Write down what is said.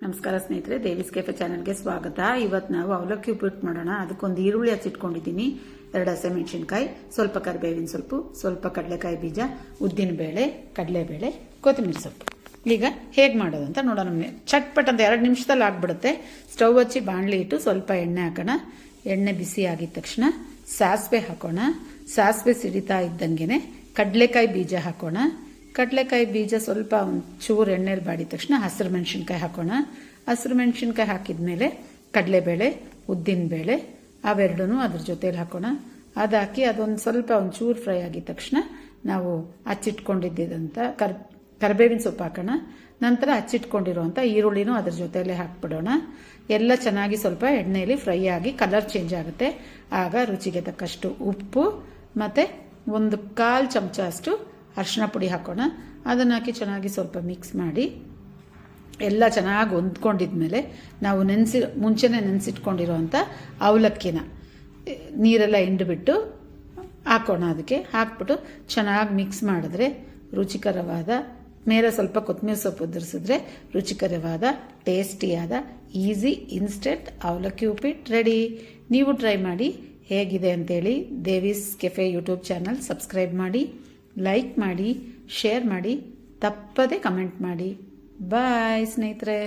ನಮಸ್ಕಾರ ಸ್ನೇಹಿತರೆ, ದೇವಿಸ್ ಕೆಫೆ ಚಾನೆಲ್ಗೆ ಸ್ವಾಗತ. ಇವತ್ತು ನಾವು ಅವಲಕ್ಕಿ ಉಪ್ಪಿಟ್ಟು ಮಾಡೋಣ. ಅದಕ್ಕೊಂದು ಈರುಳ್ಳಿ ಹಚ್ಚಿಟ್ಕೊಂಡಿದ್ದೀನಿ, 2 ಹಸಿಮೆಣಸಿನಕಾಯಿ, ಸ್ವಲ್ಪ ಕರಿಬೇವಿನ ಸೊಪ್ಪು, ಸ್ವಲ್ಪ ಕಡಲೆಕಾಯಿ ಬೀಜ, ಉದ್ದಿನಬೇಳೆ, ಕಡಲೆಬೇಳೆ, ಕೊತ್ತಂಬರಿ ಸೊಪ್ಪು. ಈಗ ಹೇಗೆ ಮಾಡೋದು ಅಂತ ನೋಡೋಣ. ಚಟ್ಪಟ್ ಅಂತ 2 ನಿಮಿಷದಲ್ಲಿ ಆಗ್ಬಿಡುತ್ತೆ. ಸ್ಟವ್ ಹಚ್ಚಿ ಬಾಣಲಿ ಇಟ್ಟು ಸ್ವಲ್ಪ ಎಣ್ಣೆ ಹಾಕೋಣ. ಎಣ್ಣೆ ಬಿಸಿ ಆಗಿದ ತಕ್ಷಣ ಸಾಸಿವೆ ಹಾಕೋಣ. ಸಾಸಿವೆ ಸಿಡಿತಾ ಇದ್ದಂಗೆನೆ ಕಡಲೆಕಾಯಿ ಬೀಜ ಹಾಕೋಣ. ಕಡಲೆಕಾಯಿ ಬೀಜ ಸ್ವಲ್ಪ ಒಂಚೂರು ಎಣ್ಣೆಲಿ ಬಾಡಿದ ತಕ್ಷಣ ಹಸಿರು ಮೆಣಸಿನ್ಕಾಯಿ ಹಾಕೋಣ. ಹಸಿರು ಮೆಣಸಿನ್ಕಾಯಿ ಹಾಕಿದ್ಮೇಲೆ ಕಡಲೆಬೇಳೆ, ಉದ್ದಿನಬೇಳೆ ಅವೆರಡೂ ಅದ್ರ ಜೊತೆಲಿ ಹಾಕೋಣ. ಅದು ಹಾಕಿ ಅದೊಂದು ಸ್ವಲ್ಪ ಒಂಚೂರು ಫ್ರೈ ಆಗಿದ ತಕ್ಷಣ ನಾವು ಹಚ್ಚಿಟ್ಕೊಂಡಿದ್ದಂಥ ಕರಿಬೇವಿನ ಸೊಪ್ಪು ಹಾಕೋಣ. ನಂತರ ಹಚ್ಚಿಟ್ಕೊಂಡಿರುವಂಥ ಈರುಳ್ಳಿನೂ ಅದ್ರ ಜೊತೆಯಲ್ಲೇ ಹಾಕ್ಬಿಡೋಣ. ಎಲ್ಲ ಚೆನ್ನಾಗಿ ಸ್ವಲ್ಪ ಎಣ್ಣೆಯಲ್ಲಿ ಫ್ರೈ ಆಗಿ ಕಲರ್ ಚೇಂಜ್ ಆಗುತ್ತೆ. ಆಗ ರುಚಿಗೆ ತಕ್ಕಷ್ಟು ಉಪ್ಪು ಮತ್ತು 1/4 ಚಮಚ ಅಷ್ಟು ಅರಿಶಿನ ಪುಡಿ ಹಾಕೋಣ. ಅದನ್ನು ಹಾಕಿ ಚೆನ್ನಾಗಿ ಸ್ವಲ್ಪ ಮಿಕ್ಸ್ ಮಾಡಿ ಎಲ್ಲ ಚೆನ್ನಾಗಿ ಹೊಂದ್ಕೊಂಡಿದ್ಮೇಲೆ ನಾವು ಮುಂಚೆನೇ ನೆನೆಸಿಟ್ಕೊಂಡಿರೋವಂಥ ಅವಲಕ್ಕಿನ ನೀರೆಲ್ಲ ಹಿಂಡ್ಬಿಟ್ಟು ಹಾಕೋಣ. ಅದಕ್ಕೆ ಹಾಕ್ಬಿಟ್ಟು ಚೆನ್ನಾಗಿ ಮಿಕ್ಸ್ ಮಾಡಿದ್ರೆ ರುಚಿಕರವಾದ, ಮೇಲೆ ಸ್ವಲ್ಪ ಕೊತ್ತಂಬರಿ ಸೊಪ್ಪು ಉದುರಿಸಿದ್ರೆ ರುಚಿಕರವಾದ, ಟೇಸ್ಟಿಯಾದ, ಈಸಿ, ಇನ್ಸ್ಟೆಂಟ್ ಅವಲಕ್ಕಿ ಉಪ್ಪಿಟ್ಟು ರೆಡಿ. ನೀವು ಟ್ರೈ ಮಾಡಿ ಹೇಗಿದೆ ಅಂತೇಳಿ ದೇವಿಸ್ ಕೆಫೆ ಯೂಟ್ಯೂಬ್ ಚಾನಲ್ ಸಬ್ಸ್ಕ್ರೈಬ್ ಮಾಡಿ, ಲೈಕ್ ಮಾಡಿ, ಶೇರ್ ಮಾಡಿ, ತಪ್ಪದೆ ಕಮೆಂಟ್ ಮಾಡಿ. ಬಾಯ್ ಸ್ನೇಹಿತರೆ.